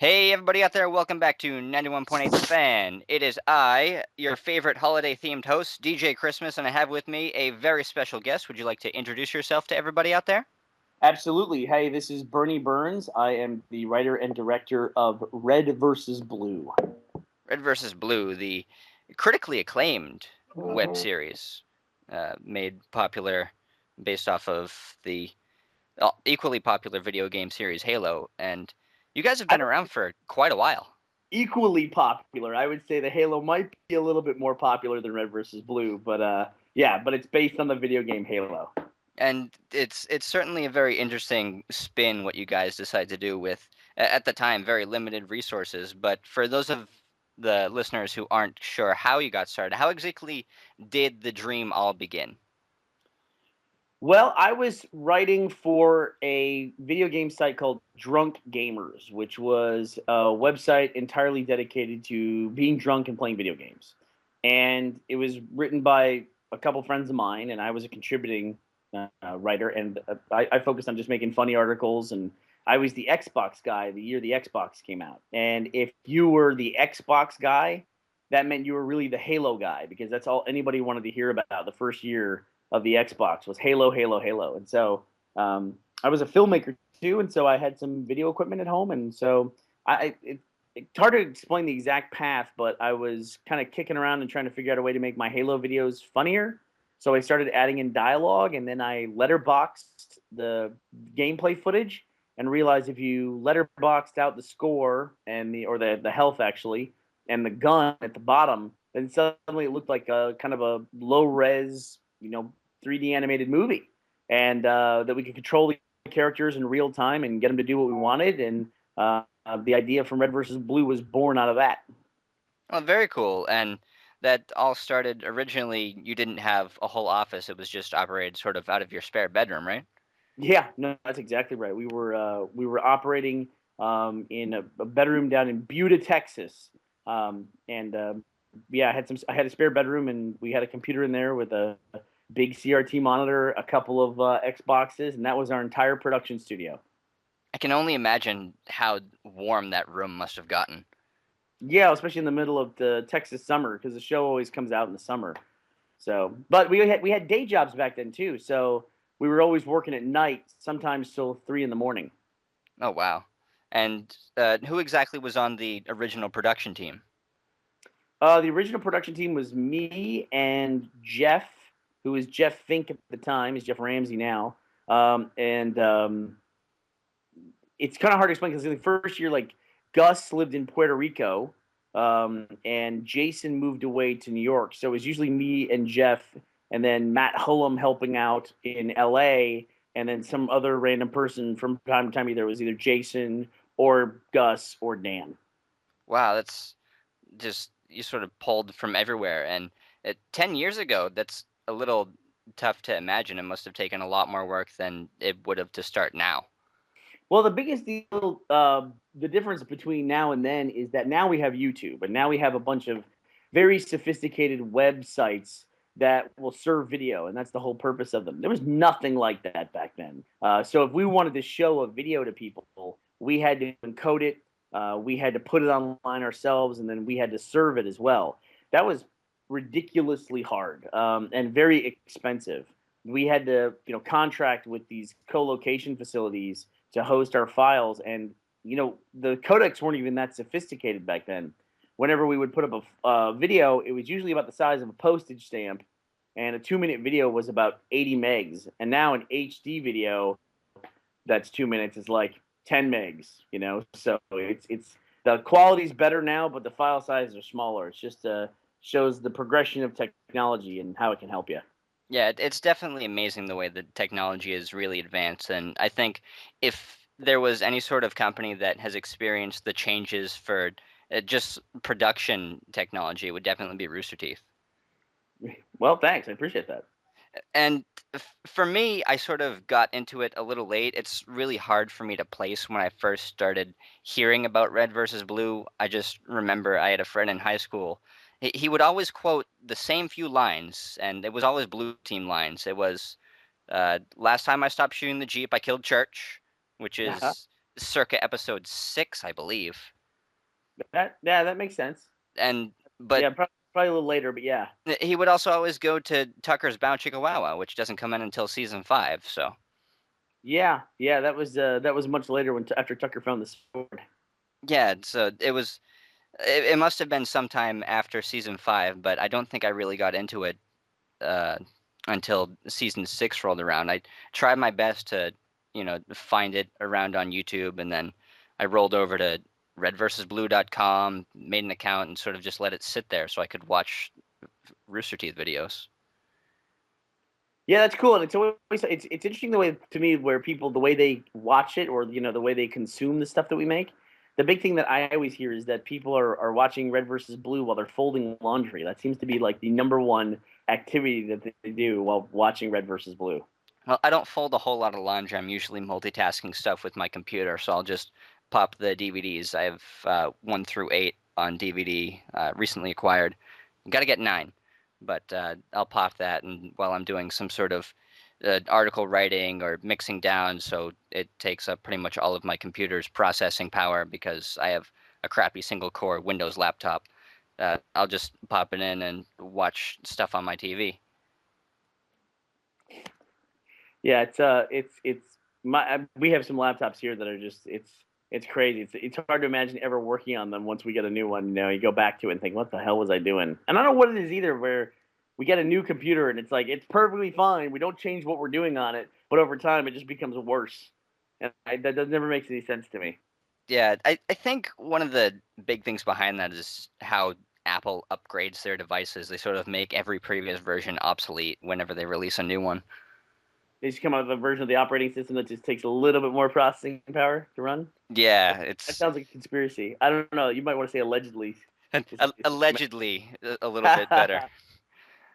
Hey, everybody out there, welcome back to 91.8 The Fan. It is I, your favorite holiday themed host, DJ Christmas, and I have with me a very special guest. Would you like to introduce yourself to everybody out there? Absolutely. Hey, this is Bernie Burns. I am the writer and director of Red versus Blue. Red versus Blue, the critically acclaimed web series made popular based off of the equally popular video game series Halo, and you guys have I been don't around for quite a while. equally popular. I would say the Halo might be a little bit more popular than Red versus Blue, but it's based on the video game Halo. And it's certainly a very interesting spin what you guys decide to do with at the time very limited resources. But for those of the listeners who aren't sure how you got started, how exactly did the dream all begin? Well, I was writing for a video game site called Drunk Gamers, which was a website entirely dedicated to being drunk and playing video games. And it was written by a couple friends of mine, and I was a contributing writer. And I focused on just making funny articles. And I was the Xbox guy the year the Xbox came out. And if you were the Xbox guy, that meant you were really the Halo guy because that's all anybody wanted to hear about the first year of the Xbox was Halo, Halo, Halo. And so I was a filmmaker too, and so I had some video equipment at home, and so it's hard to explain the exact path, but I was kind of kicking around and trying to figure out a way to make my Halo videos funnier. So I started adding in dialogue, and then I letterboxed the gameplay footage and realized if you letterboxed out the score and the health actually and the gun at the bottom, then suddenly it looked like a kind of a low res, 3D animated movie, and that we could control the characters in real time and get them to do what we wanted. And the idea from Red versus Blue was born out of that. Well, very cool. And that all started originally. You didn't have a whole office; it was just operated sort of out of your spare bedroom, right? Yeah, no, that's exactly right. We were operating in a bedroom down in Buda, Texas, and yeah, I had a spare bedroom, and we had a computer in there with a big CRT monitor, a couple of Xboxes, and that was our entire production studio. I can only imagine how warm that room must have gotten. Yeah, especially in the middle of the Texas summer because the show always comes out in the summer. So, but we had day jobs back then too. So we were always working at night, sometimes till 3 in the morning. Oh wow! And who exactly was on the original production team? The original production team was me and Jeff, who was Jeff Fink at the time. He's Jeff Ramsey now. And It's kind of hard to explain because the first year, like Gus lived in Puerto Rico, and Jason moved away to New York. So it was usually me and Jeff, and then Matt Hullum helping out in L.A., and then some other random person from time to time. Either it was either Jason or Gus or Dan. Wow, that's just you sort of pulled from everywhere. And 10 years ago, that's a little tough to imagine. It must have taken a lot more work than it would have to start now. Well, the biggest deal, the difference between now and then is that now we have YouTube, and now we have a bunch of very sophisticated websites that will serve video, and that's the whole purpose of them. There was nothing like that back then. So if we wanted to show a video to people, we had to encode it, we had to put it online ourselves, and then we had to serve it as well. That was ridiculously hard and very expensive. We had to, contract with these co-location facilities to host our files. And the codecs weren't even that sophisticated back then. Whenever we would put up a video, it was usually about the size of a postage stamp, and a 2 minute video was about 80 megs. And now an HD video that's 2 minutes is like 10 megs. So it's the quality's better now, but the file sizes are smaller. It's just shows the progression of technology and how it can help you. Yeah, it's definitely amazing the way the technology is really advanced. And I think if there was any sort of company that has experienced the changes for just production technology, it would definitely be Rooster Teeth. Well, thanks. I appreciate that. And for me, I sort of got into it a little late. It's really hard for me to place when I first started hearing about Red versus Blue. I just remember I had a friend in high school. He would always quote the same few lines, and it was always blue team lines. It was last time I stopped shooting the Jeep, I killed Church, which is circa episode 6, I believe. That makes sense. And but Yeah, probably a little later, but yeah. he would also always go to Tucker's Bow Chicka Wow Wow, which doesn't come in until season 5, so Yeah, that was much later when after Tucker found the sword. yeah, so it must have been sometime after season 5, but I don't think I really got into it uh, until season 6 rolled around. I tried my best to, find it around on YouTube, and then I rolled over to redversusblue.com, made an account, and sort of just let it sit there so I could watch Rooster Teeth videos. Yeah, that's cool, and it's interesting the way to me where people the way they watch it or the way they consume the stuff that we make. The big thing that I always hear is that people are watching Red versus Blue while they're folding laundry. That seems to be like the number one activity that they do while watching Red versus Blue. Well, I don't fold a whole lot of laundry. I'm usually multitasking stuff with my computer, so I'll just pop the DVDs. I have 1 through 8 on DVD, recently acquired. Got to get 9, but I'll pop that, and while I'm doing some sort of article writing or mixing down, so it takes up pretty much all of my computer's processing power because I have a crappy single core Windows laptop. I'll just pop it in and watch stuff on my TV. Yeah, it's my we have some laptops here that are just it's crazy. It's hard to imagine ever working on them once we get a new one. You go back to it and think, what the hell was I doing? And I don't know what it is either. Where we get a new computer and it's like it's perfectly fine. We don't change what we're doing on it, but over time it just becomes worse. And that does never makes any sense to me. Yeah, I think one of the big things behind that is how Apple upgrades their devices. They sort of make every previous version obsolete whenever they release a new one. They just come out with a version of the operating system that just takes a little bit more processing power to run. Yeah, That it's sounds like a conspiracy. I don't know. You might want to say allegedly. allegedly a little bit better.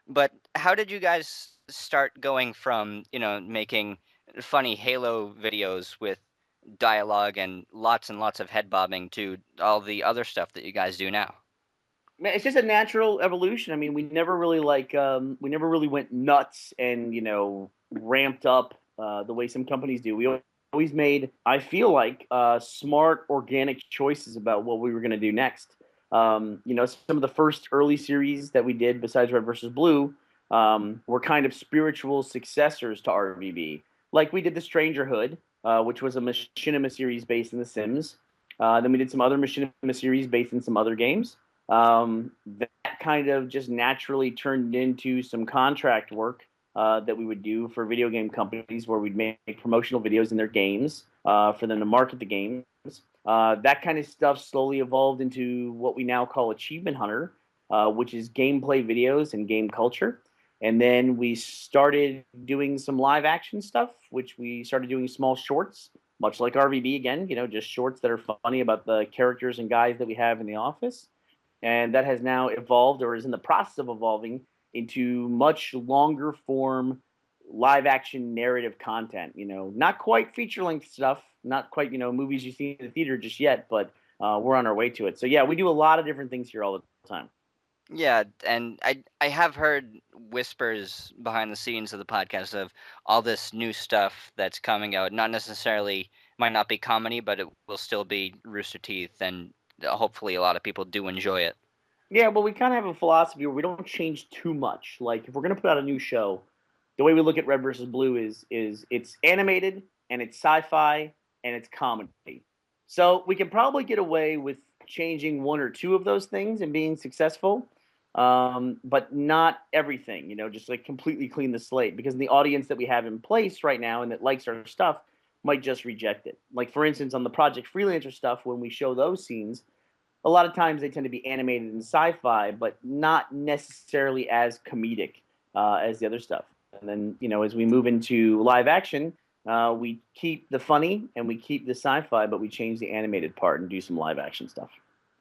But how did you guys start going from, making funny Halo videos with dialogue and lots of head bobbing to all the other stuff that you guys do now? Man, it's just a natural evolution. I mean, we never really went nuts and ramped up the way some companies do. We always made, I feel like, smart organic choices about what we were going to do next. Some of the first early series that we did besides Red versus Blue were kind of spiritual successors to RVB. Like we did the Strangerhood, which was a machinima series based in The Sims. Then we did some other machinima series based in some other games. That kind of just naturally turned into some contract work that we would do for video game companies where we'd make promotional videos in their games for them to market the games. That kind of stuff slowly evolved into what we now call Achievement Hunter, which is gameplay videos and game culture. And then we started doing some live action stuff, which we started doing small shorts, much like RVB again, just shorts that are funny about the characters and guys that we have in the office. And that has now evolved or is in the process of evolving into much longer form live action narrative content. Not quite feature length stuff, not quite movies you see in the theater just yet, but we're on our way to it. So yeah, we do a lot of different things here all the time. Yeah, and I have heard whispers behind the scenes of the podcast of all this new stuff that's coming out. Not necessarily might not be comedy, but it will still be Rooster Teeth, and hopefully a lot of people do enjoy it. Yeah, well, we kind of have a philosophy where we don't change too much. Like if we're gonna put out a new show, the way we look at Red versus Blue is it's animated and it's sci-fi and it's comedy. So we can probably get away with changing one or two of those things and being successful, but not everything. Just like completely clean the slate because the audience that we have in place right now and that likes our stuff might just reject it. Like for instance, on the Project Freelancer stuff, when we show those scenes a lot of times they tend to be animated in sci-fi, but not necessarily as comedic as the other stuff. And then, as we move into live action, we keep the funny and we keep the sci-fi, but we change the animated part and do some live action stuff.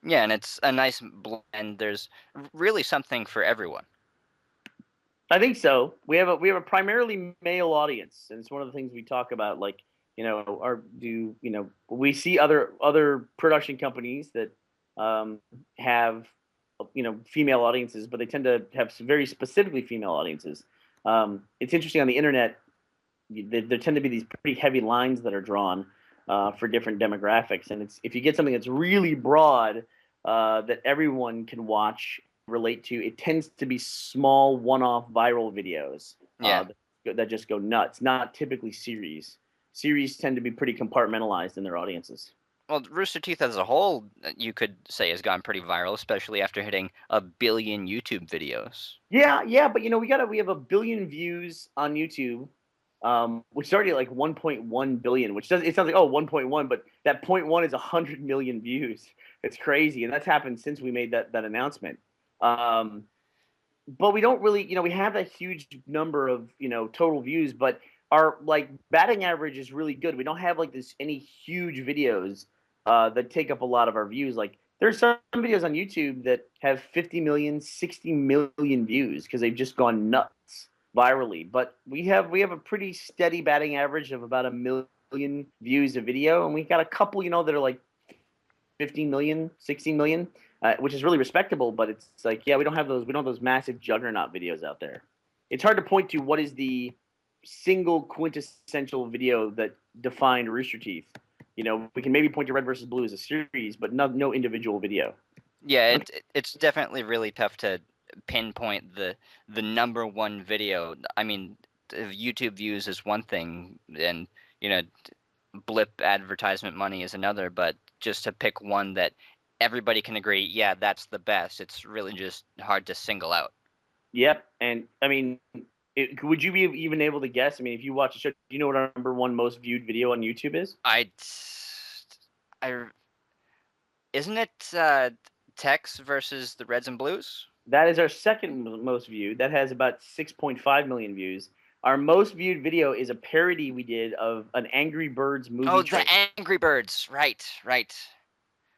Yeah, and it's a nice blend. There's really something for everyone. I think so. We have a primarily male audience, and it's one of the things we talk about. Like, we see other production companies that have female audiences, but they tend to have very specifically female audiences. It's interesting on the internet. There tend to be these pretty heavy lines that are drawn for different demographics. And it's if you get something that's really broad that everyone can watch, relate to, it tends to be small one-off viral videos Yeah. that just go nuts. Not typically series. Series tend to be pretty compartmentalized in their audiences. Well, Rooster Teeth as a whole, you could say has gone pretty viral, especially after hitting a billion YouTube videos. Yeah, yeah, but we have a billion views on YouTube, which is already at like 1.1 billion, which does it sounds like, oh, 1.1, but that point one is 100 million views. It's crazy, and that's happened since we made that announcement. Um, but we don't really, we have that huge number of total views, but our like batting average is really good. We don't have like this any huge videos that take up a lot of our views. Like there's some videos on YouTube that have 50 million, 60 million views because they've just gone nuts virally. But we have a pretty steady batting average of about a million views a video, and we got a couple, that are like 15 million, 16 million, which is really respectable. But it's like, yeah, we don't have those massive juggernaut videos out there. It's hard to point to what is the single quintessential video that defined Rooster Teeth. We can maybe point to Red versus Blue as a series, but no individual video. Yeah, it's definitely really tough to pinpoint the number one video. I mean, YouTube views is one thing, and you know, blip advertisement money is another. But just to pick one that everybody can agree, yeah, that's the best. It's really just hard to single out. Yep, and I mean, would you be even able to guess? I mean, if you watch a show, do you know what our number one most viewed video on YouTube is? I, I isn't it Tex versus the Reds and Blues? That is our second most viewed. That has about 6.5 million views. Our most viewed video is a parody we did of an Angry Birds movie Oh, the trailer. Angry Birds. Right, right.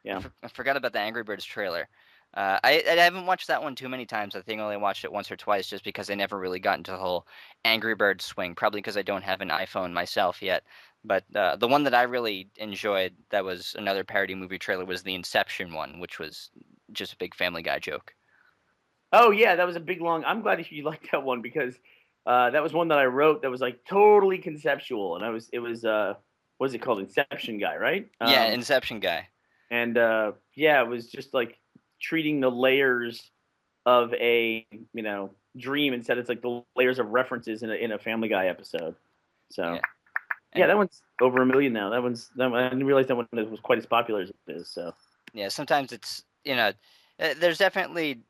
Yeah. I forgot about the Angry Birds trailer. I haven't watched that one too many times. I think I only watched it once or twice just because I never really got into the whole Angry Birds swing. Probably because I don't have an iPhone myself yet. But the one that I really enjoyed that was another parody movie trailer was the Inception one, which was just a big Family Guy joke. Oh yeah, that was a big long. I'm glad you liked that one because that was one that I wrote that was like totally conceptual, and what is it called? Inception guy, right? Yeah, Inception guy. And yeah, it was just like treating the layers of a dream instead. It's like the layers of references in a Family Guy episode. So Yeah, yeah, and that one's over a million now. I didn't realize that one was quite as popular as it is. So yeah, sometimes it's there's definitely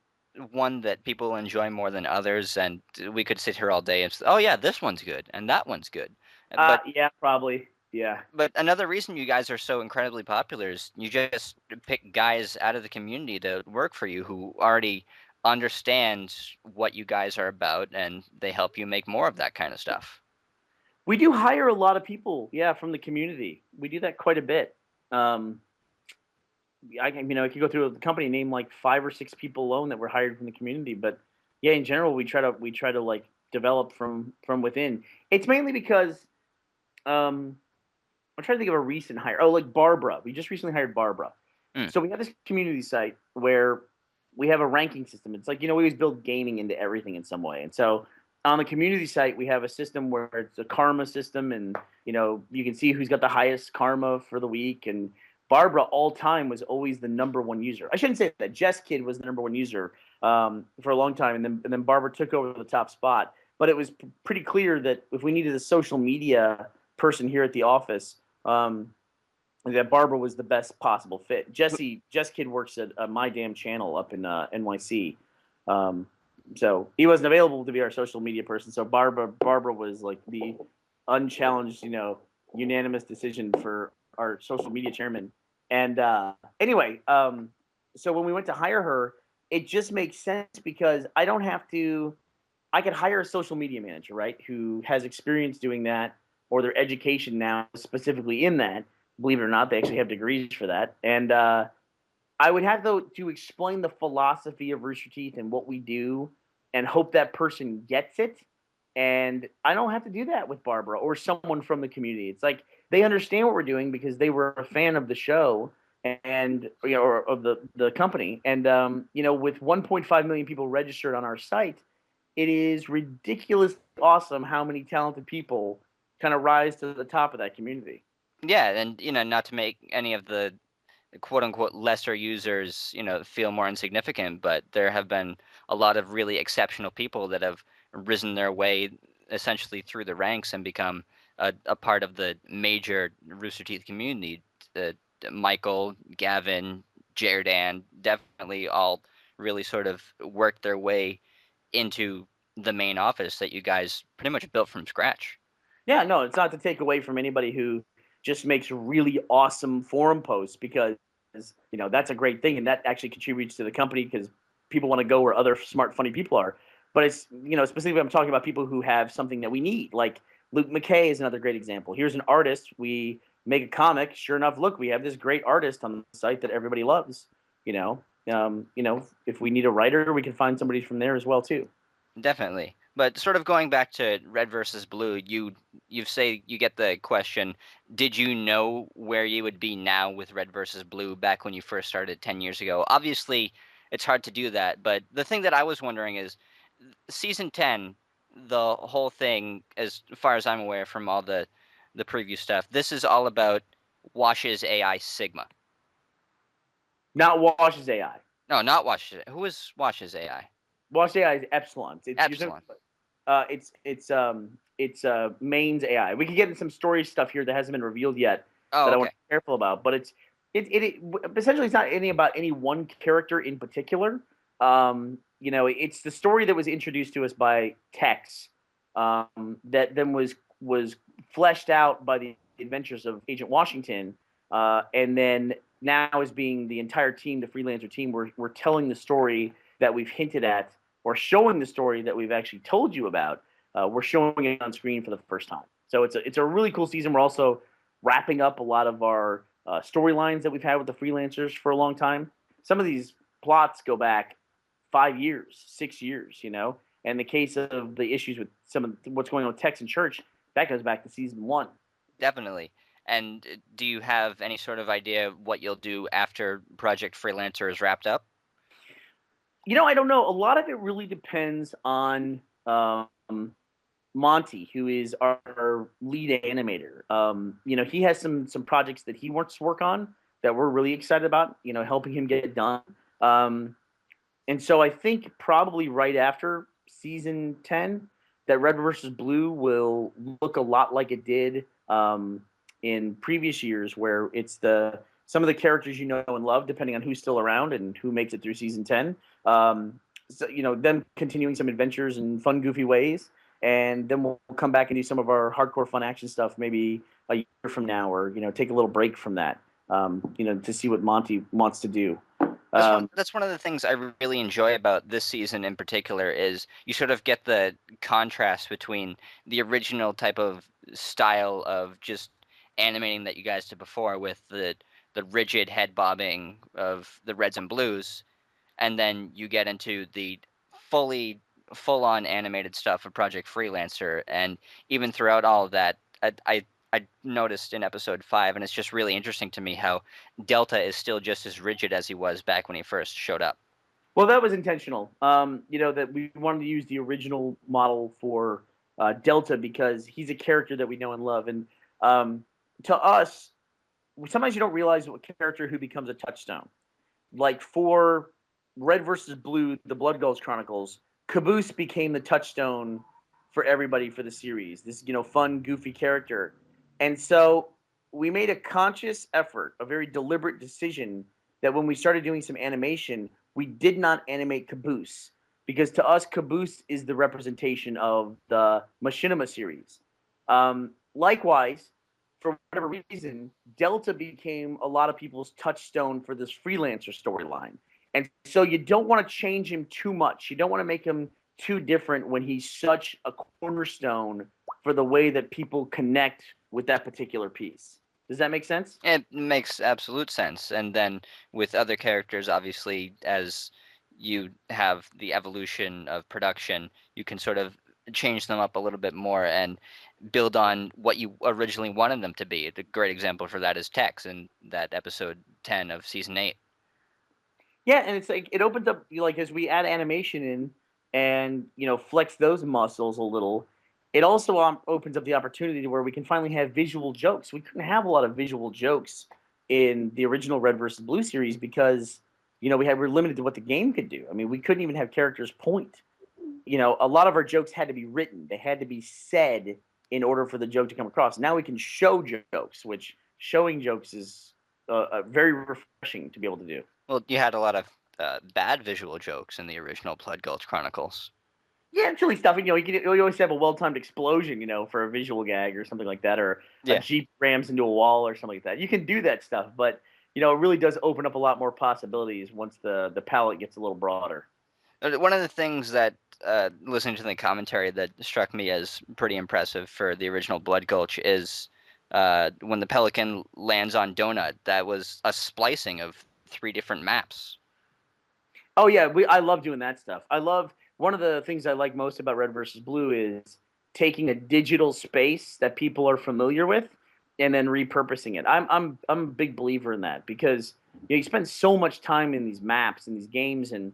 one that people enjoy more than others, and we could sit here all day and say, oh yeah, this one's good and that one's good. But yeah, probably. Yeah. another reason you guys are so incredibly popular is you just pick guys out of the community to work for you who already understand what you guys are about, and they help you make more of that kind of stuff. We do hire a lot of people, yeah, from the community. We do that quite a bit. Um, I could go through the company, name like 5 or 6 people alone that were hired from the community. But yeah, in general, we try to like develop from within. It's mainly because um, I'm trying to think of a recent hire. Oh, like Barbara. We just recently hired Barbara. Mm, So we have this community site where we have a ranking system. It's like, we always build gaming into everything in some way. And so on the community site, we have a system where it's a karma system, and you can see who's got the highest karma for the week. And Barbara all time was always the number one user. I shouldn't say that. Jess Kid was the number one user for a long time, and then Barbara took over the top spot. But it was pretty clear that if we needed a social media person here at the office, that Barbara was the best possible fit. Jess Kid works at My Damn Channel up in NYC, um, so he wasn't available to be our social media person. So Barbara was like the unchallenged, unanimous decision for our social media chairman. And anyway, so when we went to hire her, it just makes sense because I don't have to. I could hire a social media manager, right, who has experience doing that, or their education now specifically in that. Believe it or not, they actually have degrees for that. And I would have to explain the philosophy of Rooster Teeth and what we do, and hope that person gets it. And I don't have to do that with Barbara or someone from the community. It's like they understand what we're doing because they were a fan of the show and or of the company. And with 1.5 million people registered on our site, it is ridiculous awesome how many talented people kind of rise to the top of that community. Yeah, and not to make any of the quote unquote lesser users, feel more insignificant, but there have been a lot of really exceptional people that have risen their way essentially through the ranks and become a part of the major Rooster Teeth community. Uh, Michael, Gavin, Jerdan, definitely all really sort of worked their way into the main office that you guys pretty much built from scratch. Yeah, no, it's not to take away from anybody who just makes really awesome forum posts because that's a great thing and that actually contributes to the company because people want to go where other smart, funny people are. But it's specifically I'm talking about people who have something that we need. Like Luke McKay is another great example. Here's an artist. We make a comic. Sure enough, look, we have this great artist on the site that everybody loves. If we need a writer, we can find somebody from there as well too. Definitely. But sort of going back to red versus blue, you say you get the question, did you know where you would be now with red versus blue back when you first started 10 years ago? Obviously, it's hard to do that, but the thing that I was wondering is season 10, the whole thing as far as I'm aware from all the preview stuff, this is all about Wash's AI Sigma. Not Wash's AI. No, not Wash's. Who is Wash's AI? Wash AI is Epsilon. Epsilon. It's Main's AI. We could get into some story stuff here that hasn't been revealed yet Oh, that I want okay. to be careful about. But essentially it's not any about any one character in particular. It's the story that was introduced to us by Tex, that then was fleshed out by the adventures of Agent Washington, and then now is being the entire team, the freelancer team. We're telling the story that we've hinted at or showing the story that we've actually told you about. We're showing it on screen for the first time. So it's a really cool season. We're also wrapping up a lot of our storylines that we've had with the freelancers for a long time. Some of these plots go back 5 years, 6 years, And the case of the issues with some of what's going on with Tex and Church, that goes back to season one. Definitely. And do you have any sort of idea what you'll do after Project Freelancer is wrapped up? I don't know. A lot of it really depends on Monty, who is our lead animator. He has some projects that he wants to work on that we're really excited about. Helping him get it done. And so I think probably right after season 10, that Red versus Blue will look a lot like it did in previous years, where it's the some of the characters you know and love, depending on who's still around and who makes it through season 10. So, them continuing some adventures in fun, goofy ways, and then we'll come back and do some of our hardcore fun action stuff maybe a year from now, or take a little break from that, to see what Monty wants to do. That's one Um, that's one of the things I really enjoy about this season in particular is you sort of get the contrast between the original type of style of just animating that you guys did before with the rigid head bobbing of the reds and blues, and then you get into the fully full on animated stuff of Project Freelancer, and even throughout all of that, I noticed in episode 5, and it's just really interesting to me how Delta is still just as rigid as he was back when he first showed up. Well, that was intentional. That we wanted to use the original model for Delta because he's a character that we know and love, and to us, sometimes you don't realize what character who becomes a touchstone. Like for Red versus Blue, the Blood Gulls Chronicles, Caboose became the touchstone for everybody for the series. This fun, goofy character, and so we made a conscious effort, a very deliberate decision that when we started doing some animation, we did not animate Caboose because to us, Caboose is the representation of the Machinima series. Likewise, for whatever reason, Delta became a lot of people's touchstone for this freelancer storyline. And so you don't want to change him too much. You don't want to make him too different when he's such a cornerstone for the way that people connect with that particular piece. Does that make sense? It makes absolute sense. And then with other characters, obviously, as you have the evolution of production, you can sort of change them up a little bit more and build on what you originally wanted them to be. A great example for that is Tex in that episode 10 of season 8. Yeah, and it's like it opens up like as we add animation in and flex those muscles a little. It also opens up the opportunity to where we can finally have visual jokes. We couldn't have a lot of visual jokes in the original Red versus Blue series because we're limited to what the game could do. I mean, we couldn't even have characters point. A lot of our jokes had to be written. They had to be said in order for the joke to come across. Now we can show jokes, which showing jokes is very refreshing to be able to do. Well, you had a lot of bad visual jokes in the original Blood Gulch Chronicles. Yeah, silly stuff. You always have a well-timed explosion, for a visual gag or something like that, or a Yeah. jeep rams into a wall or something like that. You can do that stuff, but it really does open up a lot more possibilities once the palette gets a little broader. One of the things that listening to the commentary that struck me as pretty impressive for the original Blood Gulch is when the Pelican lands on Donut. That was a splicing of three different maps. Oh yeah, I love doing that stuff. I love one of the things I like most about Red versus Blue is taking a digital space that people are familiar with and then repurposing it. I'm a big believer in that because you spend so much time in these maps and these games, and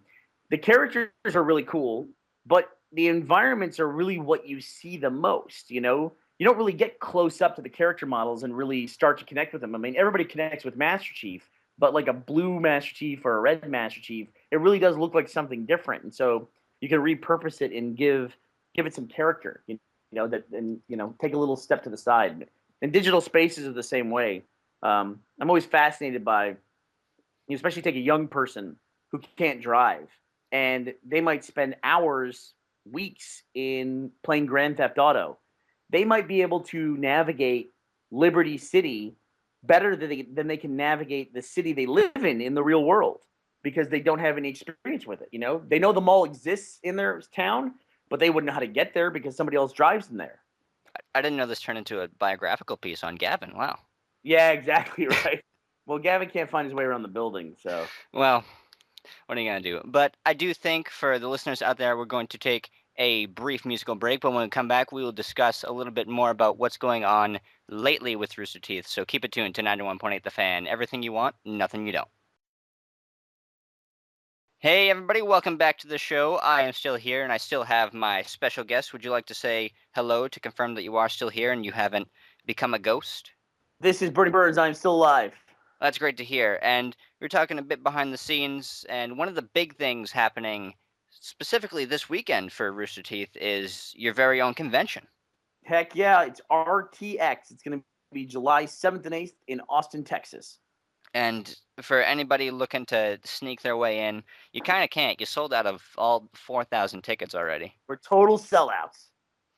the characters are really cool, but the environments are really what you see the most. You don't really get close up to the character models and really start to connect with them. I mean, everybody connects with Master Chief, but like a blue Master Chief or a red Master Chief, it really does look like something different. And so you can repurpose it and give it some character. Take a little step to the side. And digital spaces are the same way. I'm always fascinated by, especially take a young person who can't drive, and they might spend hours, weeks in playing Grand Theft Auto. They might be able to navigate Liberty City better than they can navigate the city they live in the real world because they don't have any experience with it. They know the mall exists in their town, but they wouldn't know how to get there because somebody else drives them there. I didn't know this turned into a biographical piece on Gavin. Wow. Yeah, exactly right. Well, Gavin can't find his way around the building, so Well, what are you going to do? But I do think for the listeners out there, we're going to take a brief musical break. But when we come back, we will discuss a little bit more about what's going on lately with Rooster Teeth. So keep it tuned to 91.8 The Fan. Everything you want, nothing you don't. Hey, everybody, welcome back to the show. I am still here and I still have my special guest. Would you like to say hello to confirm that you are still here and you haven't become a ghost? this is Bernie Burns. I'm still alive. That's great to hear. And we're talking a bit behind the scenes, and one of the big things happening specifically this weekend for Rooster Teeth is your very own convention. Heck yeah, it's RTX. It's going to be July 7th and 8th in Austin, Texas. And for anybody looking to sneak their way in, you kind of can't. You sold out of all 4,000 tickets already. We're total sellouts.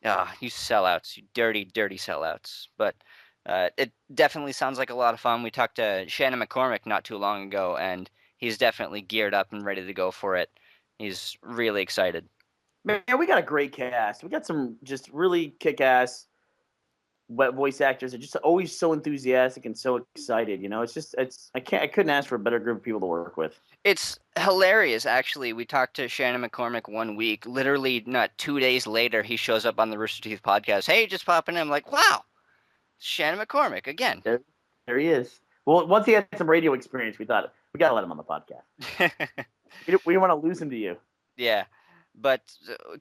Ah, you sellouts, you dirty, dirty sellouts. But it definitely sounds like a lot of fun. We talked to Shannon McCormick not too long ago, and he's definitely geared up and ready to go for it. He's really excited. Man, we got a great cast. We got some just really kick-ass voice actors are just always so enthusiastic and so excited. I couldn't ask for a better group of people to work with. It's hilarious, actually. We talked to Shannon McCormick one week. Literally, not 2 days later, he shows up on the Rooster Teeth podcast. Hey, just popping in. I'm like, wow, Shannon McCormick again. There he is. Well, once he had some radio experience, we thought we got to let him on the podcast. We want to lose him to you. Yeah. But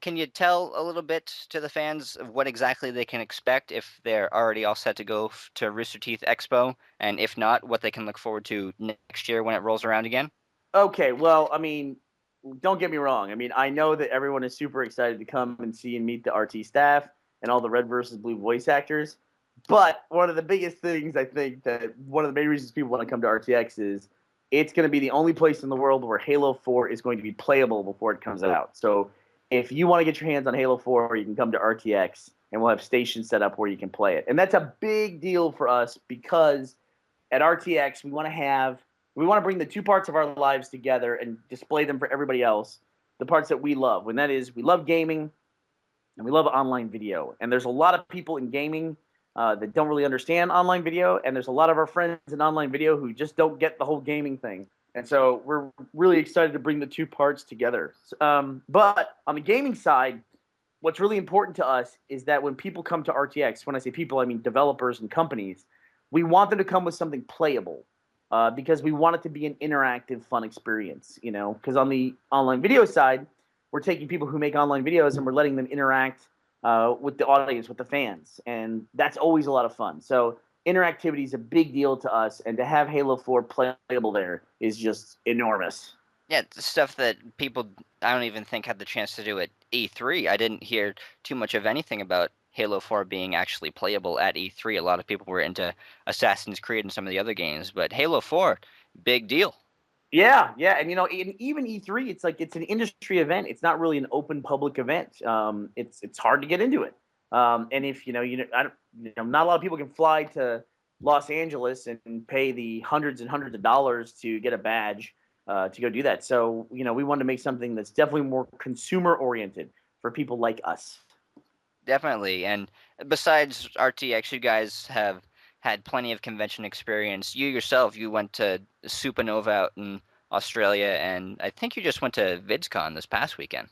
can you tell a little bit to the fans of what exactly they can expect if they're already all set to go to Rooster Teeth Expo? And if not, what they can look forward to next year when it rolls around again? Okay, well, I mean, don't get me wrong. I mean, I know that everyone is super excited to come and see and meet the RT staff and all the Red versus Blue voice actors. But one of the biggest things I think that one of the main reasons people want to come to RTX is it's going to be the only place in the world where Halo 4 is going to be playable before it comes out. So if you want to get your hands on Halo 4, you can come to RTX and we'll have stations set up where you can play it. And that's a big deal for us because at RTX we want to bring the two parts of our lives together and display them for everybody else. The parts that we love, and that is we love gaming and we love online video. And there's a lot of people in gaming that don't really understand online video, and there's a lot of our friends in online video who just don't get the whole gaming thing. And so we're really excited to bring the two parts together. But on the gaming side, what's really important to us is that when people come to RTX, when I say people, I mean developers and companies, we want them to come with something playable because we want it to be an interactive, fun experience. Because on the online video side, we're taking people who make online videos and we're letting them interact with the audience, with the fans, and that's always a lot of fun. So interactivity is a big deal to us, and to have Halo 4 playable there is just enormous. Yeah, it's stuff that people I don't even think had the chance to do at E3. I didn't hear too much of anything about Halo 4 being actually playable at E3. A lot of people were into Assassin's Creed and some of the other games, but Halo 4, big deal. Yeah, yeah, and even E3, it's like it's an industry event. It's not really an open public event. It's hard to get into it. And if I don't, not a lot of people can fly to Los Angeles and pay the hundreds and hundreds of dollars to get a badge to go do that. So we wanted to make something that's definitely more consumer oriented for people like us. Definitely. And besides RTX, you guys have had plenty of convention experience. You yourself, you went to Supernova out in Australia, and I think you just went to VidsCon this past weekend.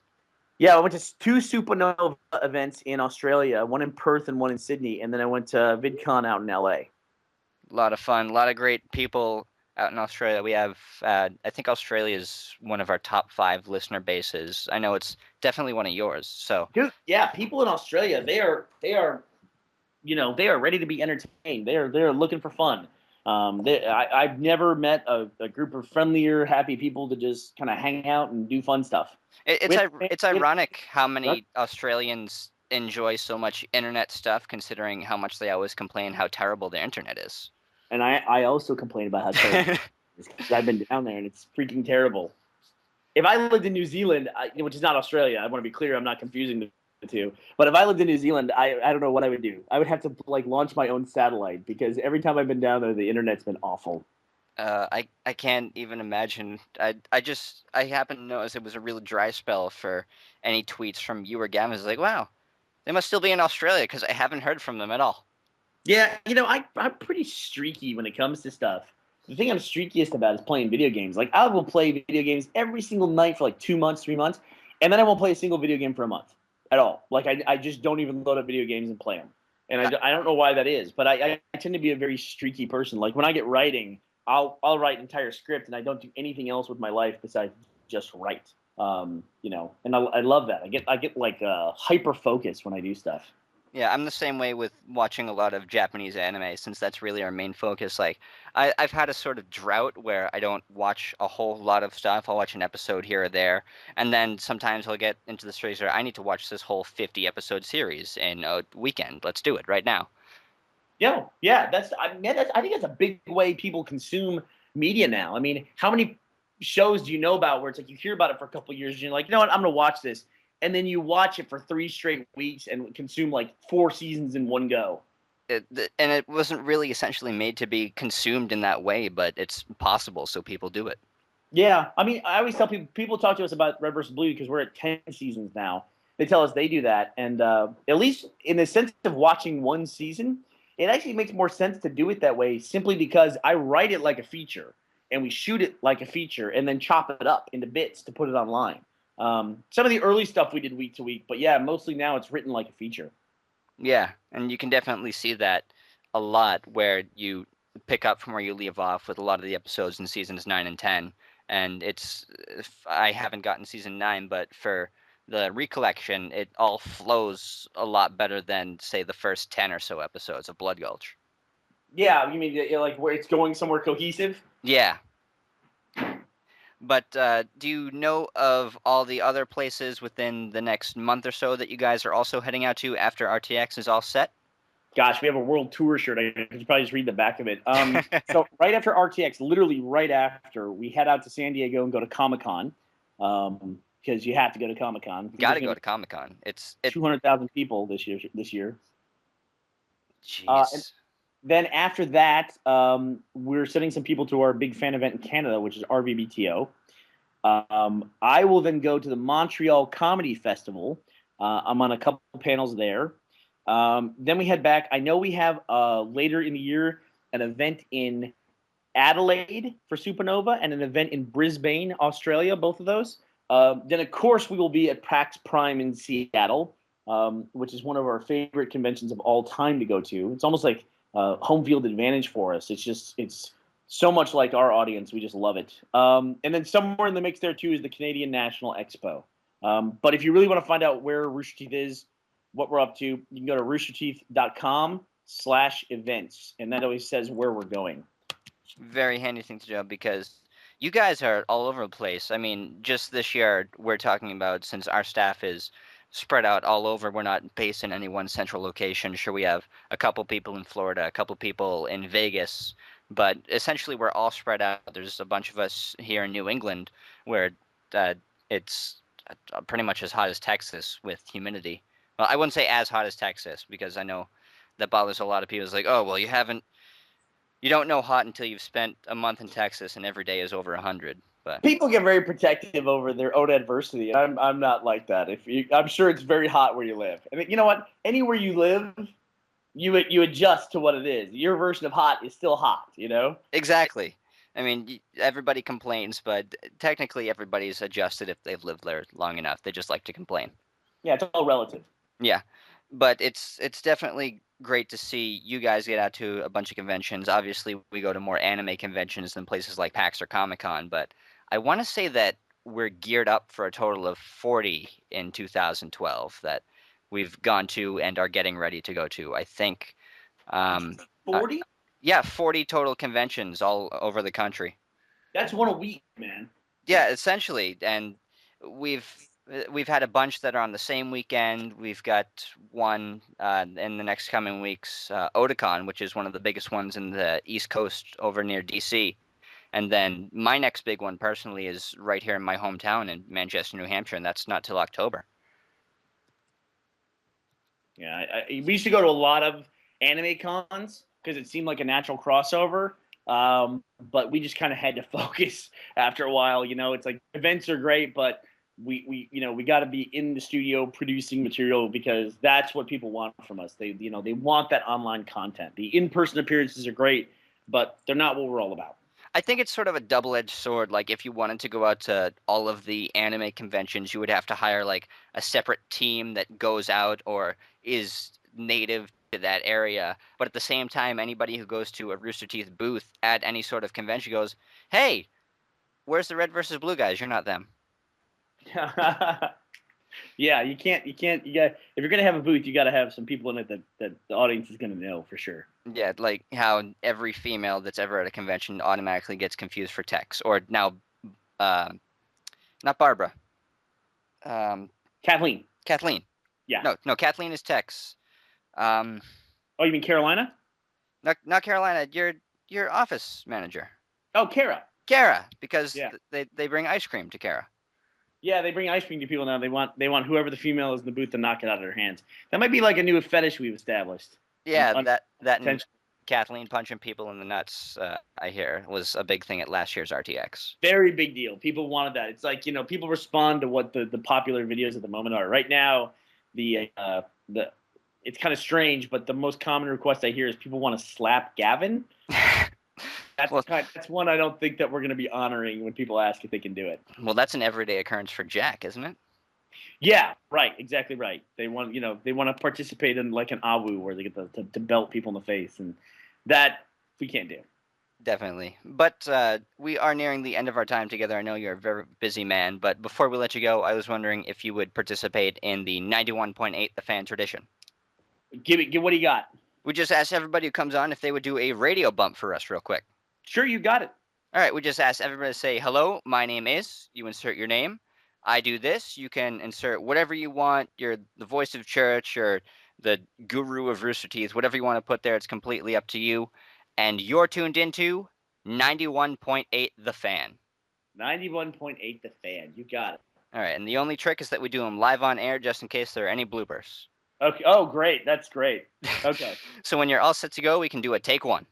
Yeah, I went to two Supernova events in Australia, one in Perth and one in Sydney, and then I went to VidCon out in LA. A lot of fun, a lot of great people out in Australia. We have, I think Australia is one of our top 5 listener bases. I know it's definitely one of yours. So, Dude, yeah, people in Australia, they are ready to be entertained. They're looking for fun. I've never met a group of friendlier, happy people to just kind of hang out and do fun stuff. it's We it's had, ironic how many Australians enjoy so much internet stuff, considering how much they always complain how terrible their internet is. and I also complain about how terrible it is because I've been down there and it's freaking terrible. If I lived in New Zealand, which is not Australia, I want to be clear, I'm not confusing the two. But if I lived in New Zealand, I don't know what I would do. I would have to like launch my own satellite because every time I've been down there, the internet's been awful. I can't even imagine. I happen to notice it was a real dry spell for any tweets from you or Gavin. It's like, wow, they must still be in Australia because I haven't heard from them at all. Yeah, I'm pretty streaky when it comes to stuff. The thing I'm streakiest about is playing video games. Like I will play video games every single night for like 2 months, 3 months, and then I won't play a single video game for a month at all. Like I just don't even load up video games and play them. And I don't know why that is, but I tend to be a very streaky person. Like when I get writing, I'll write an entire script and I don't do anything else with my life besides just write. And I love that. I get like hyper focused when I do stuff. Yeah, I'm the same way with watching a lot of Japanese anime since that's really our main focus. Like, I've had a sort of drought where I don't watch a whole lot of stuff. I'll watch an episode here or there, and then sometimes I'll get into the series where I need to watch this whole 50 episode series in a weekend. Let's do it right now. Yeah, I think that's a big way people consume media now. I mean, how many shows do you know about where it's like you hear about it for a couple of years and you're like, you know what, I'm gonna watch this, and then you watch it for 3 straight weeks and consume like 4 seasons in one go. And it wasn't really essentially made to be consumed in that way, but it's possible, so people do it. Yeah, I mean, I always tell people talk to us about Red versus Blue because we're at 10 seasons now. They tell us they do that, and at least in the sense of watching one season, it actually makes more sense to do it that way simply because I write it like a feature and we shoot it like a feature and then chop it up into bits to put it online. Some of the early stuff we did week to week, but yeah, mostly now it's written like a feature. Yeah, and you can definitely see that a lot where you pick up from where you leave off with a lot of the episodes in seasons 9 and 10. And I haven't gotten season 9, but for the recollection, it all flows a lot better than, say, the first 10 or so episodes of Blood Gulch. Yeah, you mean like where it's going somewhere cohesive? Yeah, but do you know of all the other places within the next month or so that you guys are also heading out to after RTX is all set? Gosh, we have a world tour shirt. I could probably just read the back of it. So right after RTX, literally right after, we head out to San Diego and go to Comic Con, because you have to go to Comic Con. Got to go to Comic Con. 200,000 people this year. And Jeez. then after that, we're sending some people to our big fan event in Canada, which is RVBTO. I will then go to the Montreal Comedy Festival. I'm on a couple panels there. Then we head back. I know we have later in the year an event in Adelaide for Supernova and an event in Brisbane, Australia, both of those. Then, of course, we will be at PAX Prime in Seattle, which is one of our favorite conventions of all time to go to. It's almost like home field advantage for us. It's so much like our audience. We just love it. And then somewhere in the mix there, too, is the Canadian National Expo. But if you really want to find out where Rooster Teeth is, what we're up to, you can go to roosterteeth.com/events, and that always says where we're going. Very handy thing to know because you guys are all over the place. I mean, just this year, we're talking about since our staff is spread out all over, we're not based in any one central location. Sure, we have a couple people in Florida, a couple people in Vegas, but essentially we're all spread out. There's a bunch of us here in New England where uh, it's pretty much as hot as Texas with humidity. Well, I wouldn't say as hot as Texas because I know that bothers a lot of people. It's like, oh, well, you don't know hot until you've spent a month in Texas and every day is over 100. But People get very protective over their own adversity, and I'm not like that. I'm sure it's very hot where you live. I mean, you know what? Anywhere you live, you adjust to what it is. Your version of hot is still hot. You know. exactly. I mean, everybody complains, but technically everybody's adjusted if they've lived there long enough. They just like to complain. Yeah, it's all relative. Yeah, but it's definitely great to see you guys get out to a bunch of conventions. Obviously, we go to more anime conventions than places like PAX or Comic Con, but I want to say that we're geared up for a total of 40 in 2012 that we've gone to and are getting ready to go to. I think, um, uh, 40? yeah, 40 total conventions all over the country. That's one a week, man. Yeah, essentially, and we've we've had a bunch that are on the same weekend. We've got one in the next coming weeks, Otakon, which is one of the biggest ones in the East Coast over near DC. And then my next big one personally is right here in my hometown in Manchester, New Hampshire, and that's not till October. Yeah, we used to go to a lot of anime cons because it seemed like a natural crossover. But we just kind of had to focus after a while. You know, it's like events are great, but we got to be in the studio producing material because that's what people want from us. They want that online content. The in-person appearances are great, but they're not what we're all about. I think it's sort of a double-edged sword. Like if you wanted to go out to all of the anime conventions, you would have to hire like a separate team that goes out or is native to that area. But at the same time, anybody who goes to a Rooster Teeth booth at any sort of convention goes, "Hey, where's the red versus blue guys? You're not them." Yeah, you got if you're gonna have a booth, you got to have some people in it that the audience is gonna know for sure. Yeah, like how every female that's ever at a convention automatically gets confused for Tex, or now, uh, not Barbara, um, Kathleen. Kathleen. Yeah. No, Kathleen is Tex. Um, Oh, you mean Carolina? not Carolina. Your office manager, Oh, Kara. Kara, because Yeah. they bring ice cream to Kara. Yeah, they bring ice cream to people now. They want whoever the female is in the booth to knock it out of their hands. That might be like a new fetish we've established. Yeah, that and Potentially. Kathleen punching people in the nuts. I hear was a big thing at last year's RTX. Very big deal. People wanted that. It's like people respond to what the popular videos at the moment are. Right now, the it's kind of strange, but the most common request I hear is people want to slap Gavin. Well, That's one I don't think that we're going to be honoring when people ask if they can do it. well, that's an everyday occurrence for Jack, isn't it? Yeah, right, exactly right. They want to participate in like an awu where they get to belt people in the face, and that we can't do. Definitely. But we are nearing the end of our time together. I know you're a very busy man, but before we let you go, I was wondering if you would participate in the 91.8 The Fan Tradition. Give what do you got? We just asked everybody who comes on if they would do a radio bump for us real quick. Sure, you got it. All right, we just asked everybody to say, hello, my name is, you insert your name. I do this. You can insert whatever you want. You're the voice of church or the guru of Rooster Teeth, whatever you want to put there. It's completely up to you. And you're tuned into 91.8 The Fan. 91.8 The Fan. You got it. All right, and the only trick is that we do them live on air just in case there are any bloopers. Okay. Oh, great. That's great. Okay. So when you're all set to go, we can do a take one.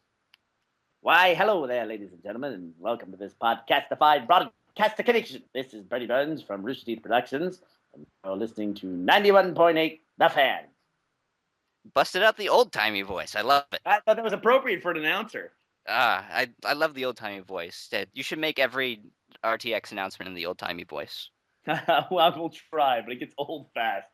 Why, hello there, ladies and gentlemen, and welcome to this podcastified broadcast connection. This is Bernie Burns from Rooster Teeth Productions, and you're listening to 91.8 The Fan. Busted out the old-timey voice. I love it. I thought that was appropriate for an announcer. I love the old-timey voice. You should make every RTX announcement in the old-timey voice. Well, I will try, but it gets old fast.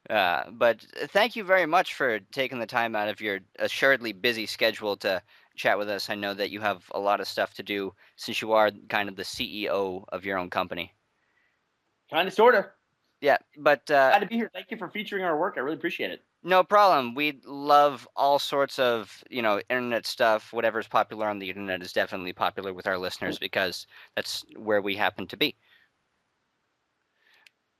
But thank you very much for taking the time out of your assuredly busy schedule to chat with us. I know that you have a lot of stuff to do since you are kind of the CEO of your own company. Kind of, sort of. Yeah, but Glad to be here. Thank you for featuring our work. I really appreciate it. no problem. We love all sorts of, internet stuff. Whatever's popular on the internet is definitely popular with our listeners because that's where we happen to be.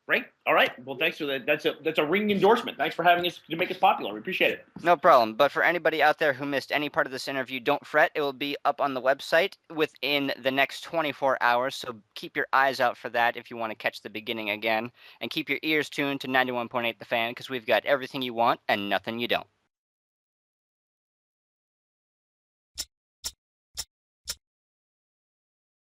Great. All right. Well, thanks for that. That's a ringing endorsement. Thanks for having us to make us popular. We appreciate it. No problem. But for anybody out there who missed any part of this interview, don't fret. It will be up on the website within the next 24 hours. So keep your eyes out for that if you want to catch the beginning again. And keep your ears tuned to 91.8 The Fan because we've got everything you want and nothing you don't.